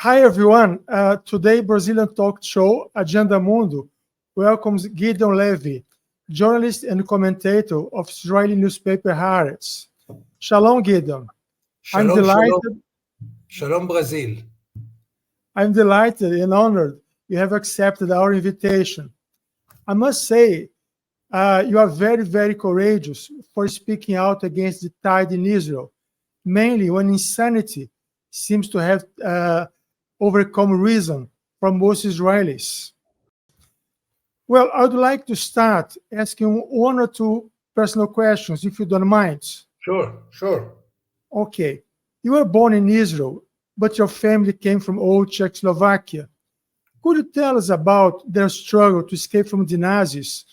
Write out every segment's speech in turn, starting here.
Hi, everyone. Today, Brazilian talk show Agenda Mundo welcomes Gideon Levy, journalist and commentator of Israeli newspaper Haaretz. Shalom, Gideon. Shalom, I'm delighted. Shalom, Brazil. I'm delighted and honored you have accepted our invitation. I must say, you are very, very courageous for speaking out against the tide in Israel, mainly when insanity seems to have overcome reason for most Israelis. Well, I would like to start asking one or two personal questions, if you don't mind. Sure. Okay. You were born in Israel, but your family came from old Czechoslovakia. Could you tell us about their struggle to escape from the Nazis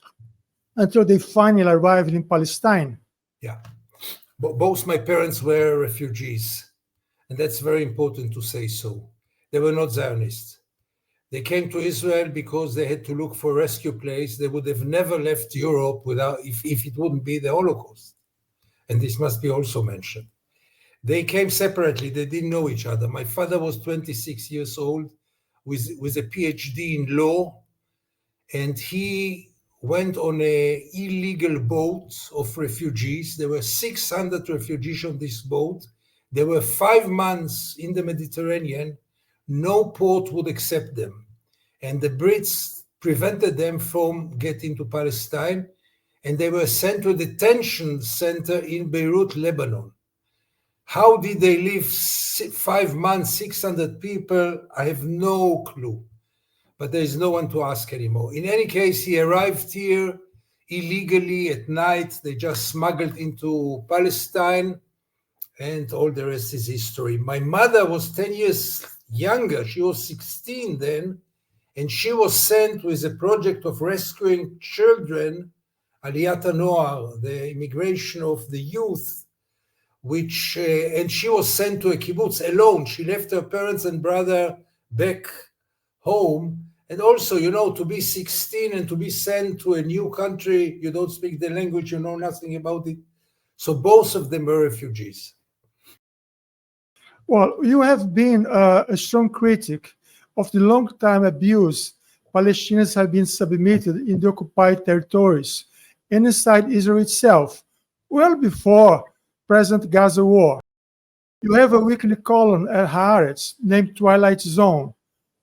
until they finally arrived in Palestine? Yeah. Both my parents were refugees, and that's very important to say so. They were not Zionists. They came to Israel because they had to look for a rescue place. They would have never left Europe without if it wouldn't be the Holocaust. And this must be also mentioned. They came separately. They didn't know each other. My father was 26 years old with a PhD in law, and he went on an illegal boat of refugees. There were 600 refugees on this boat. There were 5 months in the Mediterranean. No port would accept them. And the Brits prevented them from getting to Palestine, and they were sent to a detention center in Beirut, Lebanon. How did they live 5 months, 600 people? I have no clue. But there is no one to ask anymore. In any case, he arrived here illegally at night. They just smuggled into Palestine, and all the rest is history. My mother was 10 years younger. She was 16 then, and she was sent with a project of rescuing children, Aliyat HaNoar, the immigration of the youth, and she was sent to a kibbutz alone. She left her parents and brother back home. And also, to be 16 and to be sent to a new country, you don't speak the language, you know nothing about it. So both of them were refugees. Well, you have been a strong critic of the long-time abuse Palestinians have been submitted in the occupied territories and inside Israel itself, well before present Gaza war. You have a weekly column at Haaretz named Twilight Zone,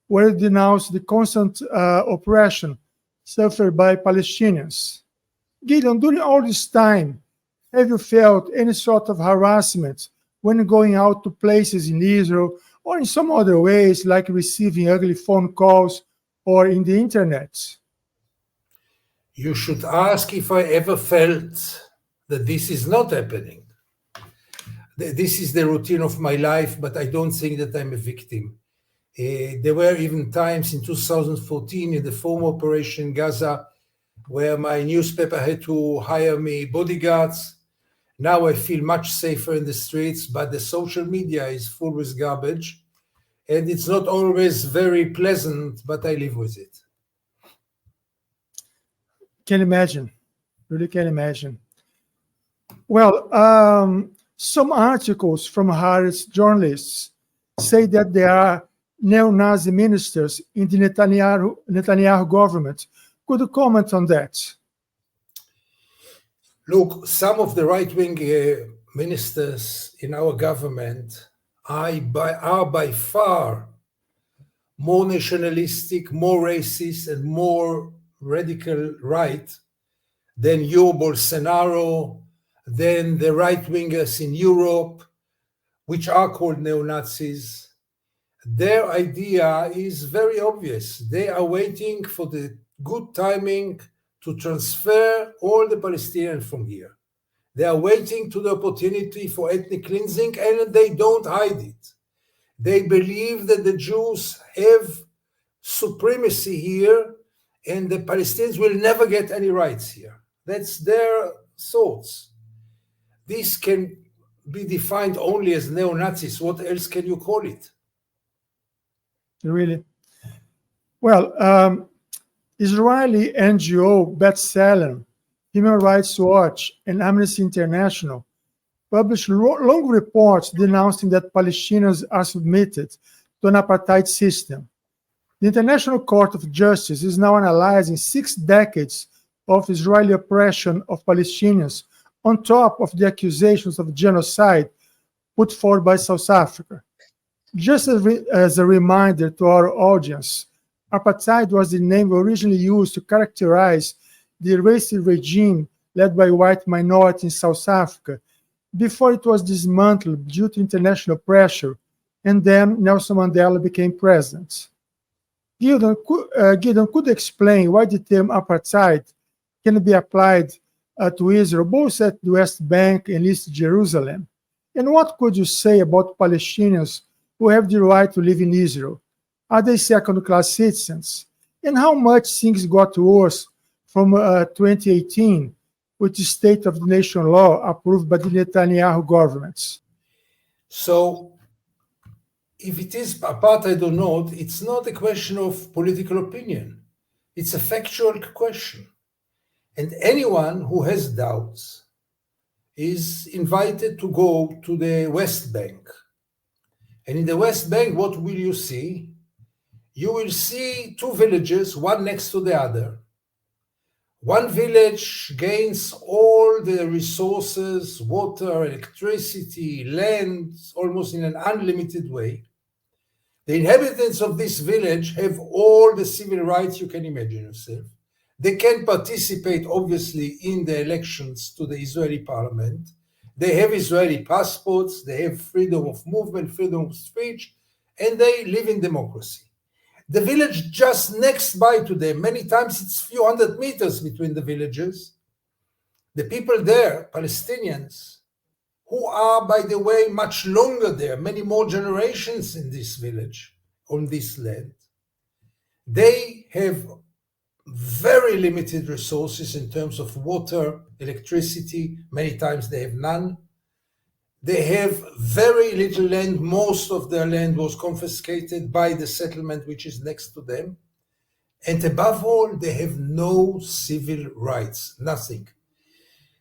where you denounce the constant oppression suffered by Palestinians. Gideon, during all this time, have you felt any sort of harassment when going out to places in Israel or in some other ways, like receiving ugly phone calls or in the internet? You should ask if I ever felt that this is not happening. This is the routine of my life, but I don't think that I'm a victim. There were even times in 2014 in the former operation in Gaza where my newspaper had to hire me bodyguards. Now I feel much safer in the streets, but the social media is full with garbage, and it's not always very pleasant, but I live with it. Can imagine, really can imagine. Well, some articles from Haaretz journalists say that there are neo-Nazi ministers in the Netanyahu government. Could you comment on that? Look, some of the right-wing ministers in our government are by far more nationalistic, more racist, and more radical right than your Bolsonaro, than the right-wingers in Europe, which are called neo-Nazis. Their idea is very obvious. They are waiting for the good timing to transfer all the Palestinians from here. They are waiting to the opportunity for ethnic cleansing, and they don't hide it. They believe that the Jews have supremacy here, and the Palestinians will never get any rights here. That's their thoughts. This can be defined only as neo-Nazis. What else can you call it? Really? Well, Israeli NGO B'Tselem, Human Rights Watch, and Amnesty International published long reports denouncing that Palestinians are submitted to an apartheid system. The International Court of Justice is now analyzing 6 decades of Israeli oppression of Palestinians on top of the accusations of genocide put forward by South Africa. Just as a reminder to our audience, apartheid was the name originally used to characterize the racist regime led by white minorities in South Africa before it was dismantled due to international pressure, and then Nelson Mandela became president. Gideon, could you explain why the term apartheid can be applied to Israel, both at the West Bank and East Jerusalem? And what could you say about Palestinians who have the right to live in Israel? Are they second-class citizens? And how much things got worse from 2018 with the State of the Nation law approved by the Netanyahu government? So, if it is apartheid or not, it's not a question of political opinion. It's a factual question. And anyone who has doubts is invited to go to the West Bank. And in the West Bank, what will you see? You will see 2 villages, one next to the other. One village gains all the resources, water, electricity, land, almost in an unlimited way. The inhabitants of this village have all the civil rights you can imagine yourself. They can participate, obviously, in the elections to the Israeli parliament. They have Israeli passports, they have freedom of movement, freedom of speech, and they live in democracy. The village just next by to them, many times it's a few hundred meters between the villages. The people there, Palestinians, who are, by the way, much longer there, many more generations in this village, on this land, they have very limited resources in terms of water, electricity. Many times they have none. They have very little land. Most of their land was confiscated by the settlement which is next to them. And above all, they have no civil rights, nothing.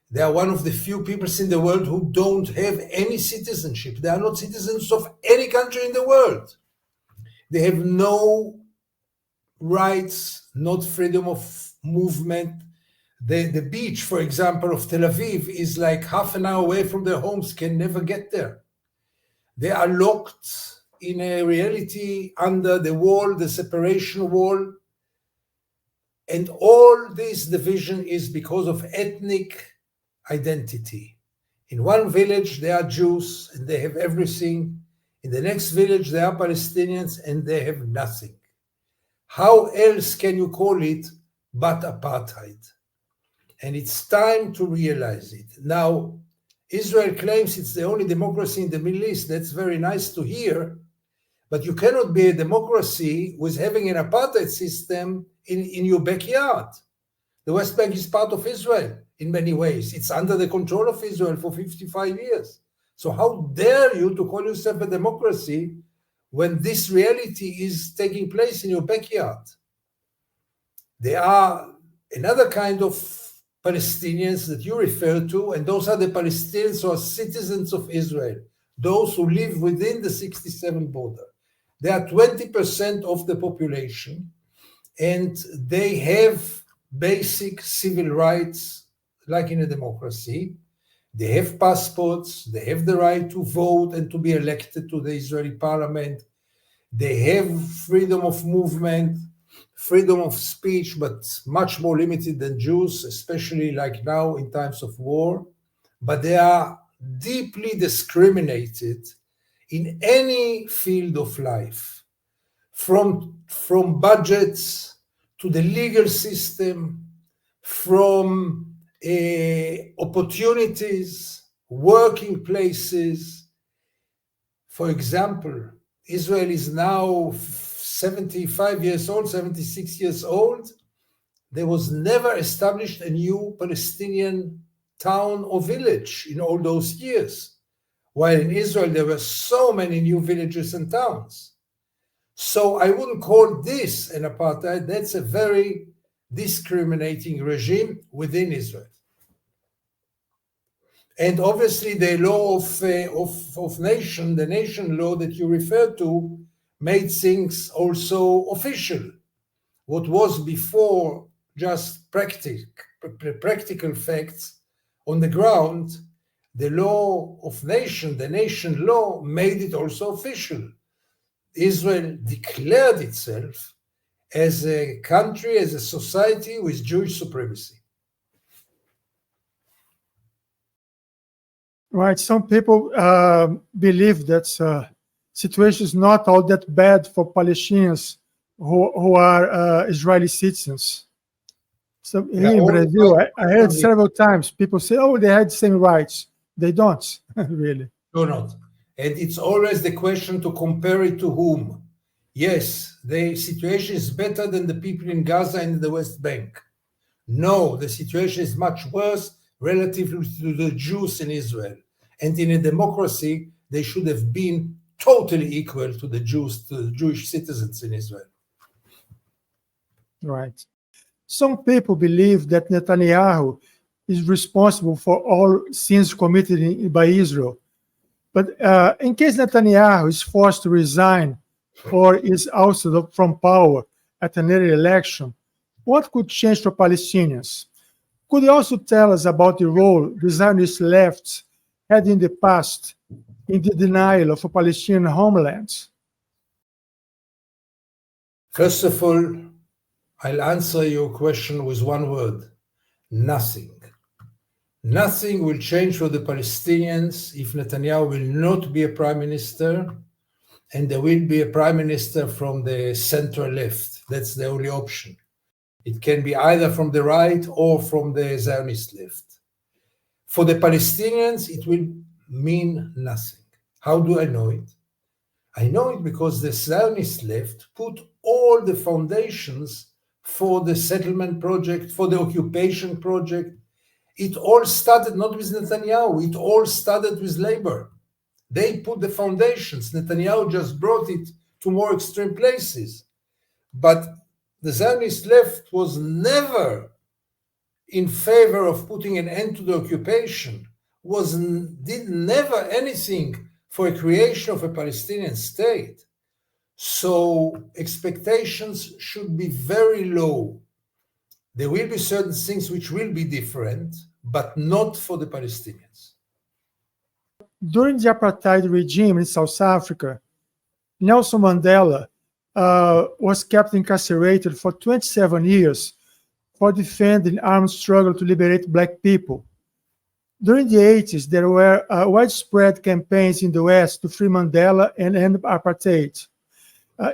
They are one of the few peoples in the world who don't have any citizenship. They are not citizens of any country in the world. They have no rights, not freedom of movement. The beach, for example, of Tel Aviv is like half an hour away from their homes, can never get there. They are locked in a reality under the wall, the separation wall. And all this division is because of ethnic identity. In one village, they are Jews and they have everything. In the next village, they are Palestinians and they have nothing. How else can you call it but apartheid? And it's time to realize it. Now, Israel claims it's the only democracy in the Middle East. That's very nice to hear. But you cannot be a democracy with having an apartheid system in your backyard. The West Bank is part of Israel in many ways. It's under the control of Israel for 55 years. So how dare you to call yourself a democracy when this reality is taking place in your backyard? There are another kind of Palestinians that you refer to, and those are the Palestinians who are citizens of Israel, those who live within the 67 border. They are 20% of the population, and they have basic civil rights like in a democracy. They have passports, they have the right to vote and to be elected to the Israeli parliament. They have freedom of movement, freedom of speech, but much more limited than Jews, especially like now in times of war. But they are deeply discriminated in any field of life, from budgets to the legal system, from opportunities, working places. For example, Israel is now 75 years old, 76 years old. There was never established a new Palestinian town or village in all those years, while in Israel there were so many new villages and towns. So I wouldn't call this an apartheid. That's a very discriminating regime within Israel. And obviously the law of nation, the nation law that you refer to, made things also official. What was before just practical facts on the ground, the law of nation, the nation law, made it also official. Israel declared itself as a country, as a society with Jewish supremacy. Right. Some people believe that situation is not all that bad for Palestinians who are Israeli citizens. So here in Brazil, I heard several times people say, oh, they had the same rights. They don't, really. No, not. And it's always the question to compare it to whom. Yes, the situation is better than the people in Gaza and the West Bank. No, the situation is much worse relative to the Jews in Israel. And in a democracy, they should have been totally equal to the Jews, to the Jewish citizens in Israel. Right. Some people believe that Netanyahu is responsible for all sins committed by Israel. But in case Netanyahu is forced to resign or is ousted from power at an early election, what could change for Palestinians? Could you also tell us about the role the Zionist left had in the past in the denial of a Palestinian homeland? First of all, I'll answer your question with one word: nothing. Nothing will change for the Palestinians if Netanyahu will not be a prime minister, and there will be a prime minister from the center left. That's the only option. It can be either from the right or from the Zionist left. For the Palestinians, it will mean nothing. How do I know it? I know it because the Zionist left put all the foundations for the settlement project, for the occupation project. It all started not with Netanyahu, it all started with labor. They put the foundations. Netanyahu just brought it to more extreme places. But the Zionist left was never in favor of putting an end to the occupation, did never anything for a creation of a Palestinian state. So expectations should be very low. There will be certain things which will be different, but not for the Palestinians. During the apartheid regime in South Africa, Nelson Mandela was kept incarcerated for 27 years for defending armed struggle to liberate Black people. During the 80s, there were widespread campaigns in the West to free Mandela and end apartheid.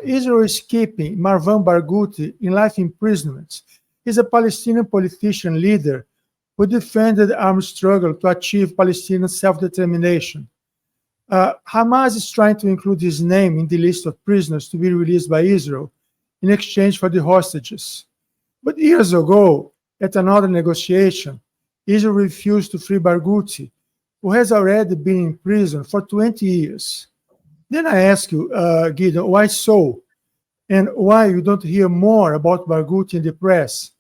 Israel is keeping Marwan Barghouti in life imprisonment. He's a Palestinian politician leader who defended the armed struggle to achieve Palestinian self-determination. Hamas is trying to include his name in the list of prisoners to be released by Israel in exchange for the hostages. But years ago, at another negotiation, Israel refused to free Barghouti, who has already been in prison for 20 years. Then I ask you, Gideon, why so? And why you don't hear more about Barghouti in the press?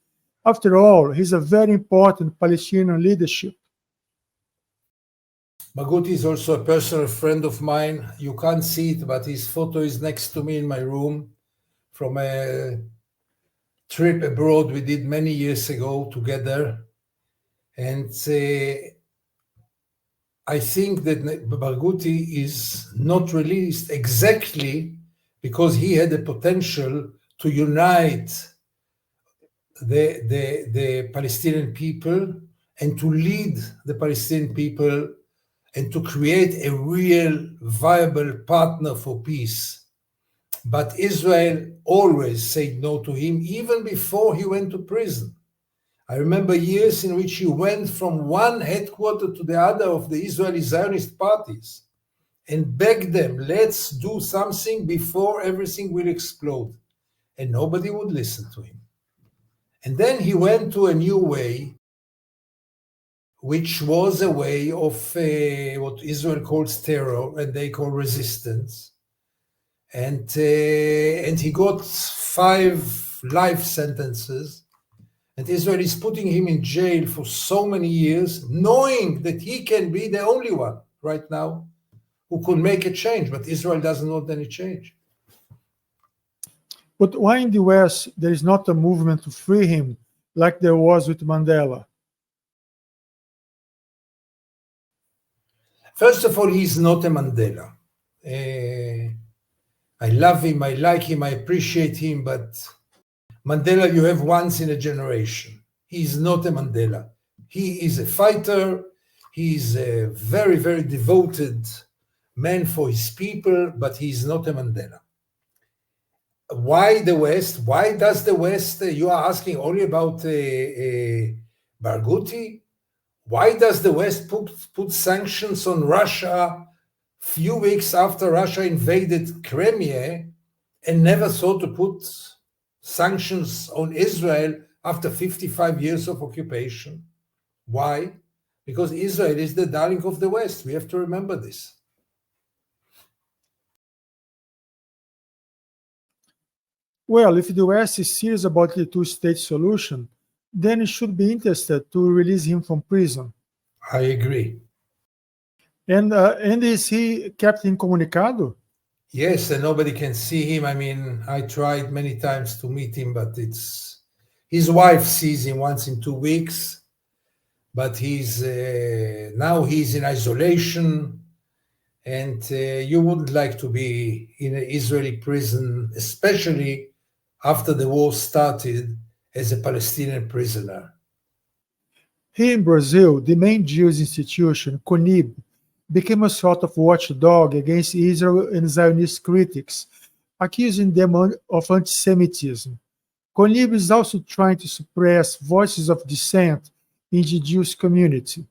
After all, he's a very important Palestinian leadership. Barghouti is also a personal friend of mine. You can't see it, but his photo is next to me in my room from a trip abroad we did many years ago together. And I think that Barghouti is not released exactly because he had the potential to unite the Palestinian people and to lead the Palestinian people and to create a real viable partner for peace. But Israel always said no to him, even before he went to prison. I remember years in which he went from one headquarters to the other of the Israeli Zionist parties and begged them, let's do something before everything will explode. And nobody would listen to him. And then he went to a new way, which was a way of what Israel calls terror and they call resistance. And he got 5 life sentences. And Israel is putting him in jail for so many years, knowing that he can be the only one right now who could make a change. But Israel doesn't want any change. But why in the West there is not a movement to free him like there was with Mandela? First of all, he's not a Mandela. I love him, I like him, I appreciate him, but Mandela you have once in a generation. He's not a Mandela. He is a fighter. He's a very, very devoted man for his people, but he's not a Mandela. Why the West? Why does the West, you are asking only about Barghouti? Why does the West put sanctions on Russia few weeks after Russia invaded Crimea and never thought to put sanctions on Israel after 55 years of occupation? Why? Because Israel is the darling of the West. We have to remember this. Well, if the West is serious about the two-state solution, then it should be interested to release him from prison. I agree. And is he kept incommunicado? Yes, and nobody can see him. I mean, I tried many times to meet him, but his wife sees him once in 2 weeks. But now he's in isolation, and you wouldn't like to be in an Israeli prison, especially after the war started, as a Palestinian prisoner. Here in Brazil, the main Jewish institution, CONIB, became a sort of watchdog against Israel and Zionist critics, accusing them of anti-Semitism. CONIB is also trying to suppress voices of dissent in the Jewish community.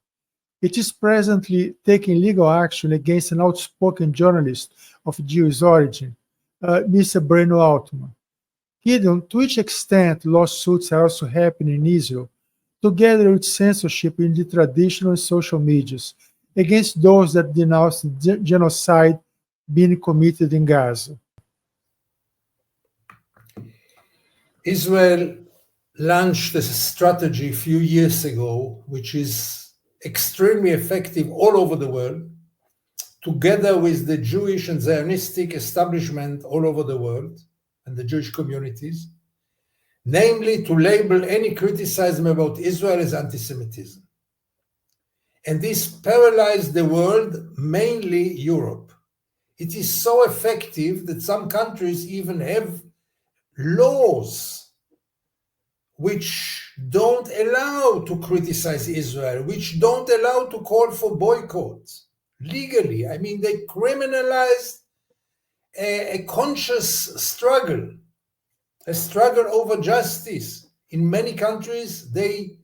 It is presently taking legal action against an outspoken journalist of Jewish origin, Mr. Breno Altman. Gideon, to which extent lawsuits are also happening in Israel, together with censorship in the traditional and social medias, against those that denounce the genocide being committed in Gaza? Israel launched a strategy a few years ago, which is extremely effective all over the world, together with the Jewish and Zionistic establishment all over the world and the Jewish communities, namely to label any criticism about Israel as anti-Semitism. And this paralyzed the world, mainly Europe. It is so effective that some countries even have laws which don't allow to criticize Israel, which don't allow to call for boycotts legally. I mean, they criminalized a conscious struggle, a struggle over justice. In many countries, they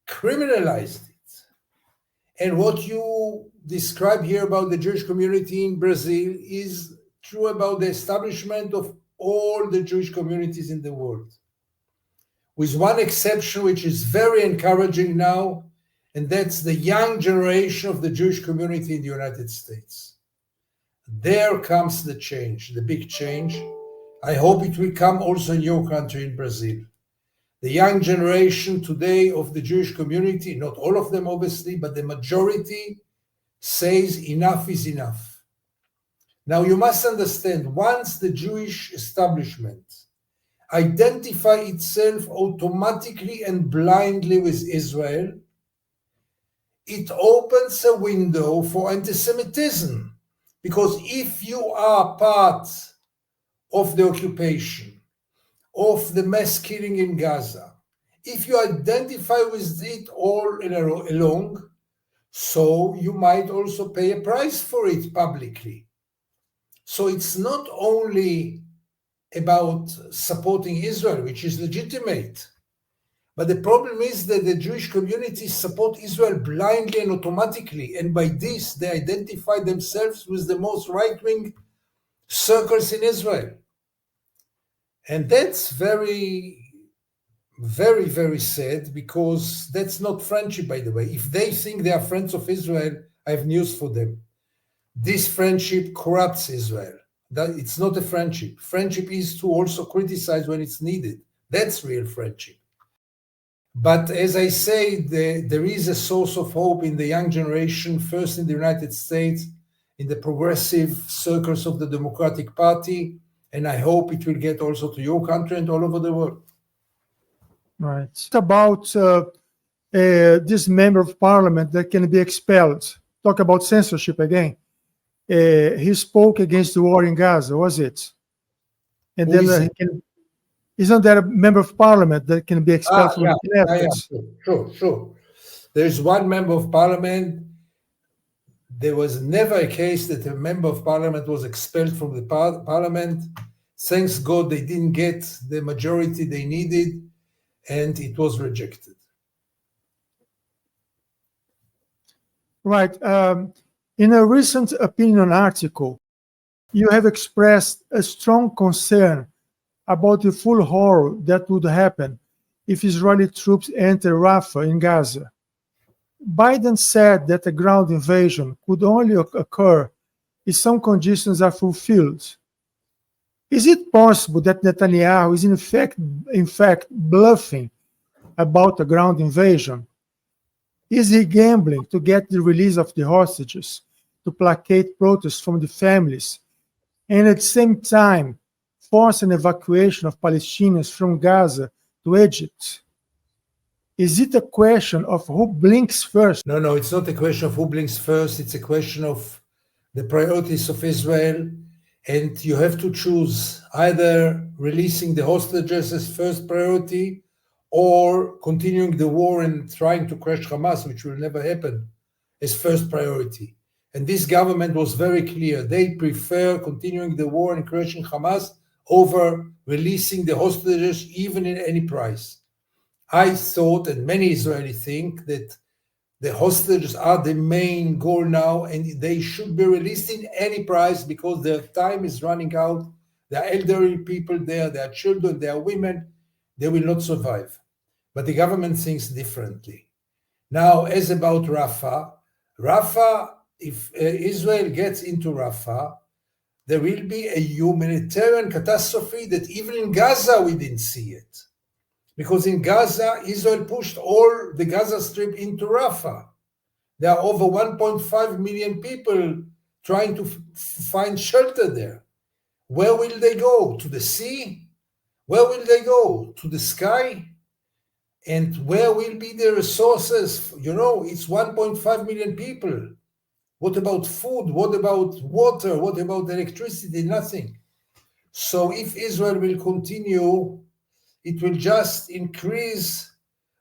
criminalized it. And what you describe here about the Jewish community in Brazil is true about the establishment of all the Jewish communities in the world, with one exception, which is very encouraging now, and that's the young generation of the Jewish community in the United States. There comes the change, the big change. I hope it will come also in your country, in Brazil. The young generation today of the Jewish community, not all of them obviously, but the majority says enough is enough. Now you must understand, once the Jewish establishment identify itself automatically and blindly with Israel, it opens a window for anti-Semitism. Because if you are part of the occupation, of the mass killing in Gaza, if you identify with it all along, so you might also pay a price for it publicly. So it's not only about supporting Israel, which is legitimate, but the problem is that the Jewish community support Israel blindly and automatically, and by this they identify themselves with the most right-wing circles in Israel. And that's very, very, very sad, because that's not friendship, by the way. If they think they are friends of Israel, I have news for them. This friendship corrupts Israel. That it's not a friendship. Friendship is to also criticize when it's needed. That's real friendship. But as I say, there is a source of hope in the young generation, first in the United States, in the progressive circles of the Democratic Party, And I hope it will get also to your country and all over the world. Right. About this member of parliament that can be expelled. Talk about censorship again. He spoke against the war in Gaza, was it? And Who then is it? isn't there a member of parliament that can be expelled from the Knesset? Sure. There's one member of parliament. There was never a case that a member of parliament was expelled from the parliament. Thanks God they didn't get the majority they needed, and it was rejected. Right. In a recent opinion article, you have expressed a strong concern about the full horror that would happen if Israeli troops enter Rafah in Gaza. Biden said that a ground invasion could only occur if some conditions are fulfilled. Is it possible that Netanyahu is in fact bluffing about a ground invasion? Is he gambling to get the release of the hostages, to placate protests from the families, and at the same time force an evacuation of Palestinians from Gaza to Egypt? Is it a question of who blinks first? No, it's not a question of who blinks first. It's a question of the priorities of Israel. And you have to choose either releasing the hostages as first priority or continuing the war and trying to crush Hamas, which will never happen, as first priority. And this government was very clear. They prefer continuing the war and crushing Hamas over releasing the hostages, even in any price. I thought, and many Israelis think, that the hostages are the main goal now, and they should be released in any price because their time is running out. There are elderly people there, there are children, there are women. They will not survive. But the government thinks differently. Now, as about Rafah, if Israel gets into Rafah, there will be a humanitarian catastrophe that even in Gaza we didn't see it. Because in Gaza, Israel pushed all the Gaza Strip into Rafah. There are over 1.5 million people trying to find shelter there. Where will they go? To the sea? Where will they go? To the sky? And where will be the resources? You know, it's 1.5 million people. What about food? What about water? What about electricity? Nothing. So if Israel will continue, it will just increase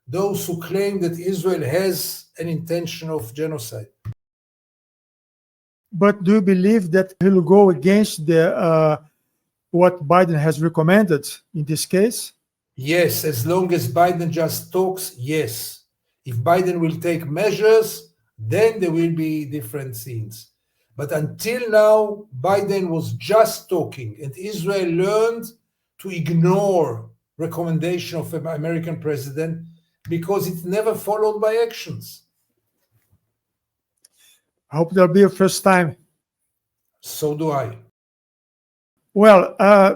those who claim that Israel has an intention of genocide. But do you believe that he'll go against what Biden has recommended in this case? Yes, as long as Biden just talks, yes. If Biden will take measures, then there will be different scenes. But until now, Biden was just talking, and Israel learned to ignore recommendation of an American president because it's never followed by actions. I hope there'll be a first time. So do I. Well,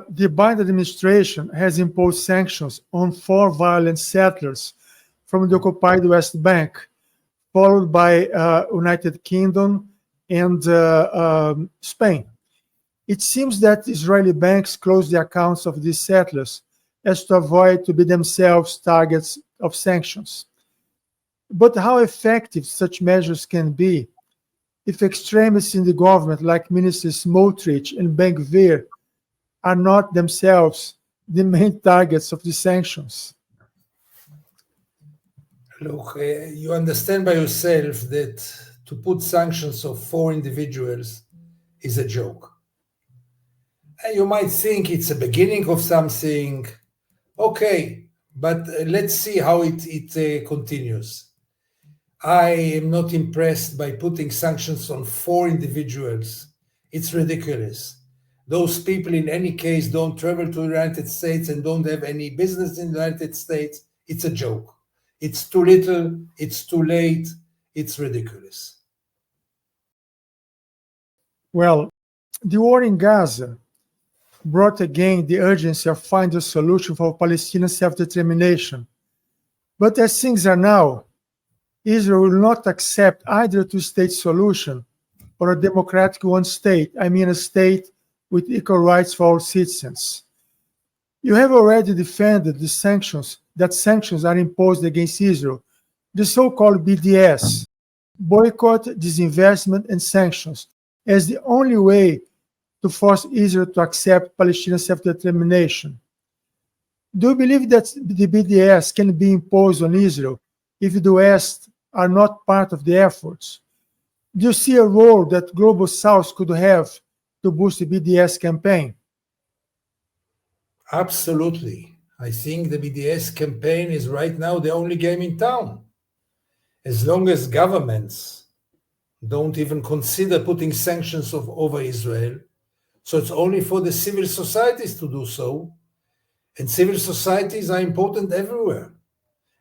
the Biden administration has imposed sanctions on 4 violent settlers from the occupied West Bank, followed by United Kingdom and Spain. It seems that Israeli banks closed the accounts of these settlers as to avoid to be themselves targets of sanctions. But how effective such measures can be if extremists in the government like Ministers Smotrich and Ben-Gvir are not themselves the main targets of the sanctions? Look, you understand by yourself that to put sanctions of 4 individuals is a joke. And you might think it's a beginning of something. Okay, but let's see how it continues. I am not impressed by putting sanctions on 4 individuals. It's ridiculous. Those people in any case don't travel to the United States and don't have any business in the United States. It's a joke. It's too little, it's too late, it's ridiculous. Well, the war in Gaza brought again the urgency of finding a solution for Palestinian self-determination. But as things are now, Israel will not accept either a two-state solution or a democratic one state, I mean a state with equal rights for all citizens. You have already defended the sanctions are imposed against Israel, the so-called BDS, boycott, disinvestment, and sanctions, as the only way to force Israel to accept Palestinian self-determination. Do you believe that the BDS can be imposed on Israel if the West are not part of the efforts? Do you see a role that Global South could have to boost the BDS campaign? Absolutely. I think the BDS campaign is right now the only game in town. As long as governments don't even consider putting sanctions over Israel, so it's only for the civil societies to do so. And civil societies are important everywhere.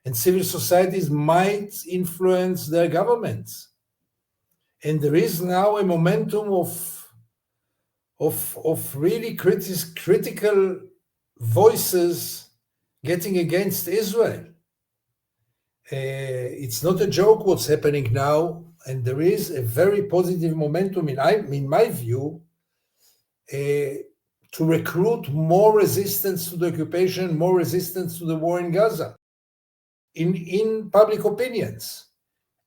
And civil societies might influence their governments. And there is now a momentum of really critical voices getting against Israel. It's not a joke what's happening now, and there is a very positive momentum, in my view, to recruit more resistance to the occupation, more resistance to the war in Gaza, in public opinions.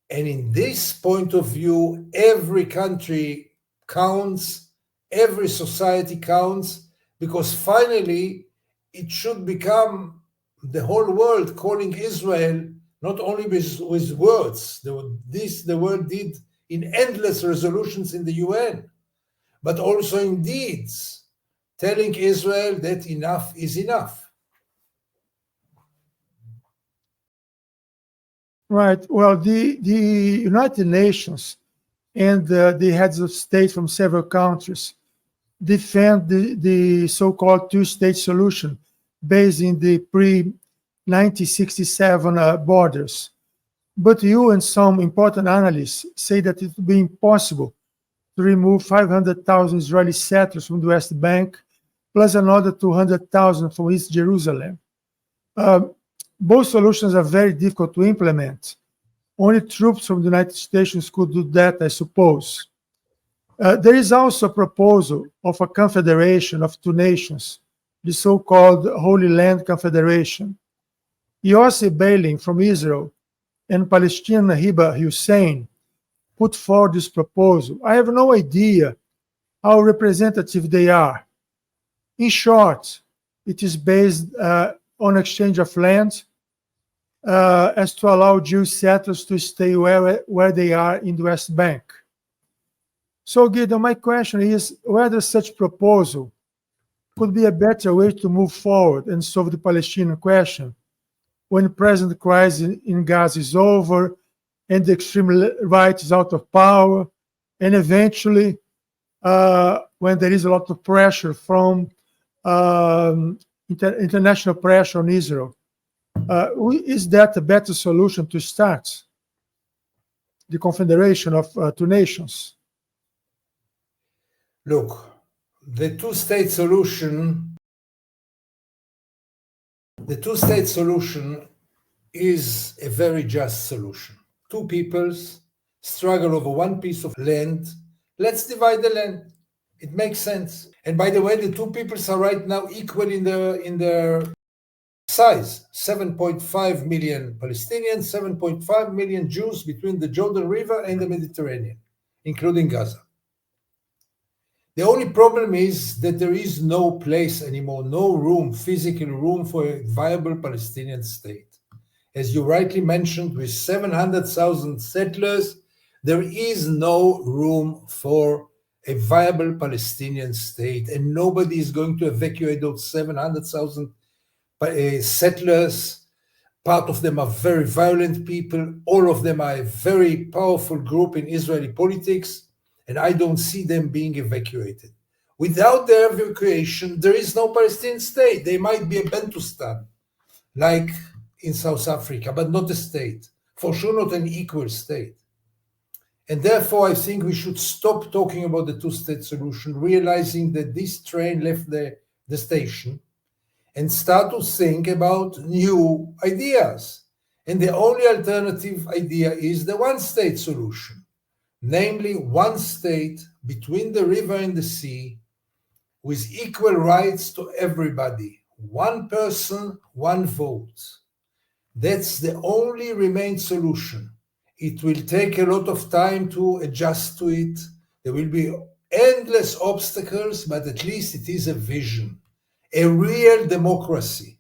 And in this point of view, every country counts, every society counts, because finally it should become the whole world calling Israel, not only with words, the world did in endless resolutions in the UN, but also in deeds, telling Israel that enough is enough. Right. Well, the United Nations and the heads of state from several countries defend the so-called two-state solution based in the pre-1967 borders. But you and some important analysts say that it would be impossible to remove 500,000 Israeli settlers from the West Bank, plus another 200,000 from East Jerusalem. Both solutions are very difficult to implement. Only troops from the United States could do that, I suppose. There is also a proposal of a confederation of two nations, the so-called Holy Land Confederation. Yossi Beilin from Israel and Palestinian Hiba Hussein put forward this proposal. I have no idea how representative they are. In short, it is based on exchange of land as to allow Jewish settlers to stay where they are in the West Bank. So, Gideon, my question is whether such proposal could be a better way to move forward and solve the Palestinian question when the present crisis in Gaza is over and the extreme right is out of power, and eventually when there is a lot of pressure from international pressure on Israel. Is that a better solution to start the confederation of two nations? Look, the two-state solution is a very just solution. Two peoples struggle over one piece of land. Let's divide the land. It makes sense. And by the way, the two peoples are right now equal in their size. 7.5 million Palestinians, 7.5 million Jews between the Jordan River and the Mediterranean, including Gaza. The only problem is that there is no place anymore, no room, physical room for a viable Palestinian state. As you rightly mentioned, with 700,000 settlers, there is no room for a viable Palestinian state, and nobody is going to evacuate those 700,000 settlers. Part of them are very violent people. All of them are a very powerful group in Israeli politics, and I don't see them being evacuated. Without their evacuation, there is no Palestinian state. They might be a Bantustan, like in South Africa, but not a state. For sure not an equal state. And therefore, I think we should stop talking about the two-state solution, realizing that this train left the station, and start to think about new ideas. And the only alternative idea is the one-state solution, namely one state between the river and the sea, with equal rights to everybody. One person, one vote. That's the only remaining solution. It will take a lot of time to adjust to it. There will be endless obstacles, but at least it is a vision, a real democracy.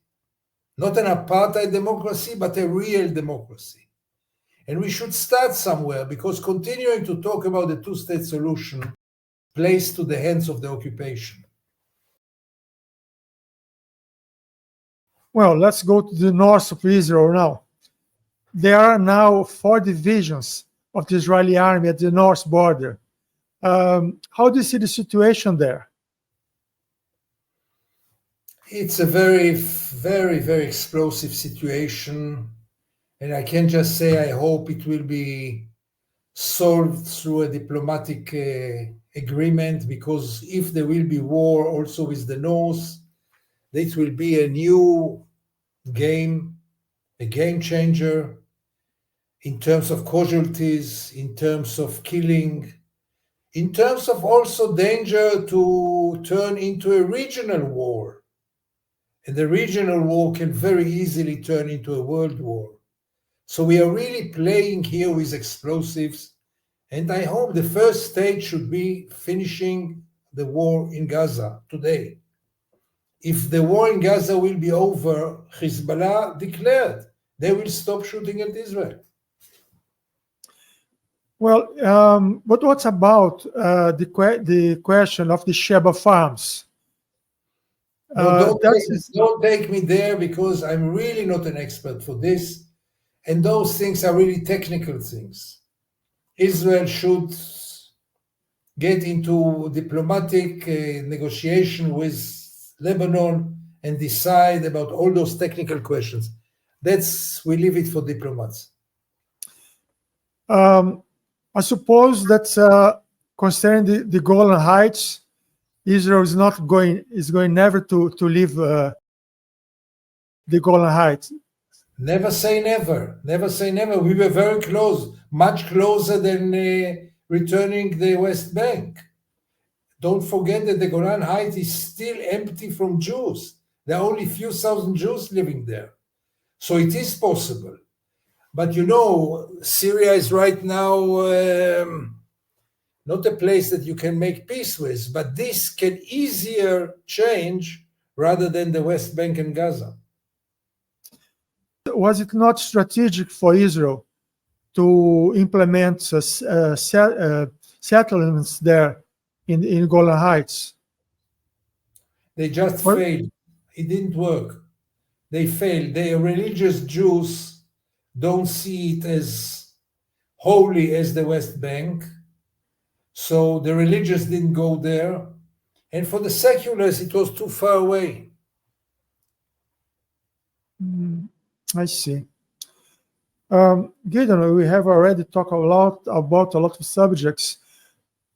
Not an apartheid democracy, but a real democracy. And we should start somewhere, because continuing to talk about the two-state solution plays to the hands of the occupation. Well, let's go to the north of Israel now. There are now 4 divisions of the Israeli army at the north border. How do you see the situation there? It's a very, very, very explosive situation. And I can just say I hope it will be solved through a diplomatic agreement, because if there will be war also with the North, this will be a new game, a game changer in terms of casualties, in terms of killing, in terms of also danger to turn into a regional war. And the regional war can very easily turn into a world war. So we are really playing here with explosives. And I hope the first stage should be finishing the war in Gaza today. If the war in Gaza will be over, Hezbollah declared they will stop shooting at Israel. Well, but what about the question of the Sheba farms? No, don't take me there, because I'm really not an expert for this. And those things are really technical things. Israel should get into diplomatic negotiation with Lebanon and decide about all those technical questions. We leave it for diplomats. I suppose that concerning the Golan Heights, Israel is going never to leave the Golan Heights. Never say never. Never say never. We were very close, much closer than returning the West Bank. Don't forget that the Golan Heights is still empty from Jews. There are only a few thousand Jews living there. So it is possible. But you know, Syria is right now not a place that you can make peace with, but this can easier change rather than the West Bank and Gaza. Was it not strategic for Israel to implement settlements there in Golan Heights? They just failed. It didn't work. They failed. The religious Jews don't see it as holy as the West Bank. So the religious didn't go there. And for the seculars, it was too far away. I see. Gideon, we have already talked about a lot of subjects.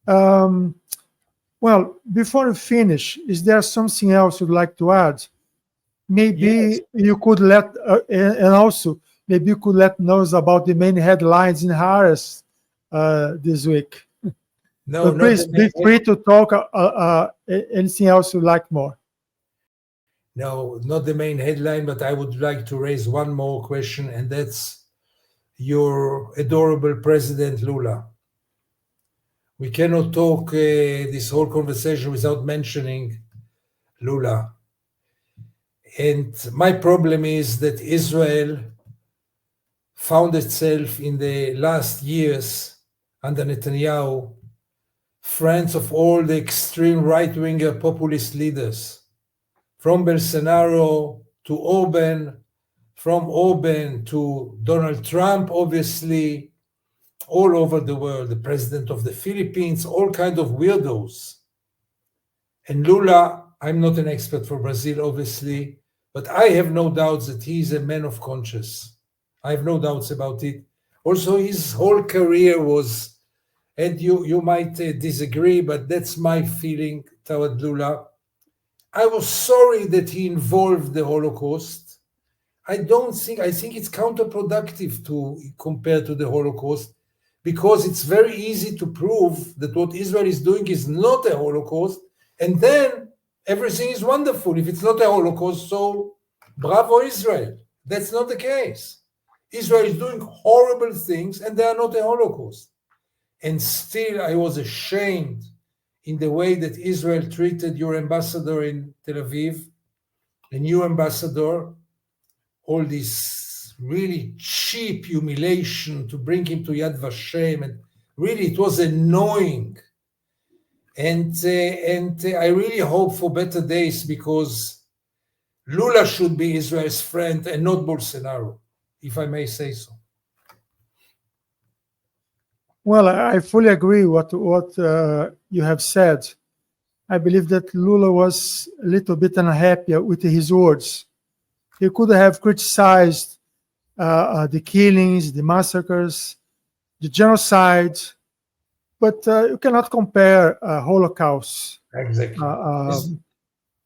Well, before we finish, is there something else you'd like to add? Maybe Yes. you could and also maybe you could let us about the main headlines in Haaretz this week. No, But please be free to talk anything else you like more. No, not the main headline, but I would like to raise one more question, and that's your adorable President Lula. We cannot talk this whole conversation without mentioning Lula. And my problem is that Israel found itself in the last years under Netanyahu, friends of all the extreme right-winger populist leaders, from Bolsonaro to Orban, from Orban to Donald Trump, obviously, all over the world, the president of the Philippines, all kinds of weirdos. And Lula, I'm not an expert for Brazil, obviously, but I have no doubts that he is a man of conscience. I have no doubts about it. Also, his whole career was, and you might disagree, but that's my feeling toward Lula. I was sorry that he involved the Holocaust. I think it's counterproductive to compare to the Holocaust, because it's very easy to prove that what Israel is doing is not a Holocaust, and then everything is wonderful. If it's not a Holocaust, so bravo Israel. That's not the case. Israel is doing horrible things and they are not a Holocaust. And still I was ashamed in the way that Israel treated your ambassador in Tel Aviv, a new ambassador, all this really cheap humiliation to bring him to Yad Vashem, and really it was annoying. And I really hope for better days, because Lula should be Israel's friend and not Bolsonaro, if I may say so. Well, I fully agree what you have said. I believe that Lula was a little bit unhappy with his words. He could have criticized the killings, the massacres, the genocide, but you cannot compare Holocaust. Exactly.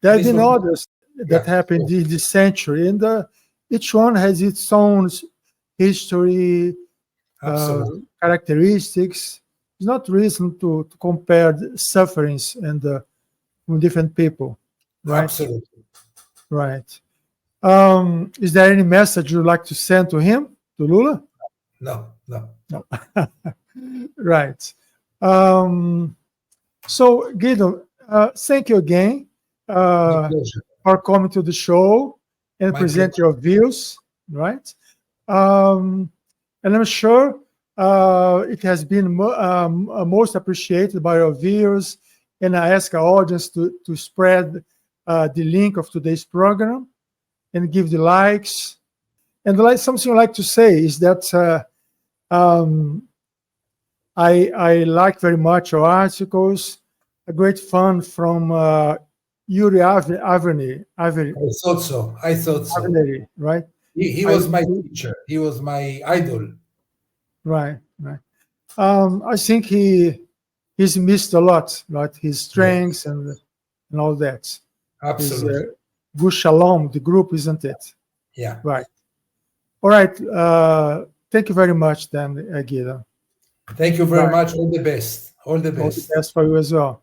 There have been others that happened in this century, and each one has its own history, characteristics. It's not reason to compare the sufferings and from different people. Right? Absolutely. Right. Is there any message you'd like to send to him, to Lula? No. Right. So, Gideon, thank you again for coming to the show and present your views, right? And I'm sure it has been most appreciated by our viewers, and I ask our audience to spread the link of today's program and give the likes. And something I'd like to say is that I like very much your articles. A great fan from Yuri Avery. I thought so. Avery, right? He was my teacher. He was my idol. Right. I think he's missed a lot, right? His strengths and all that. Absolutely. Gush Shalom, the group, isn't it? Yeah. Right. All right. Thank you very much, then, Gideon. Thank you very much. All the best. All the best. All the best for you as well.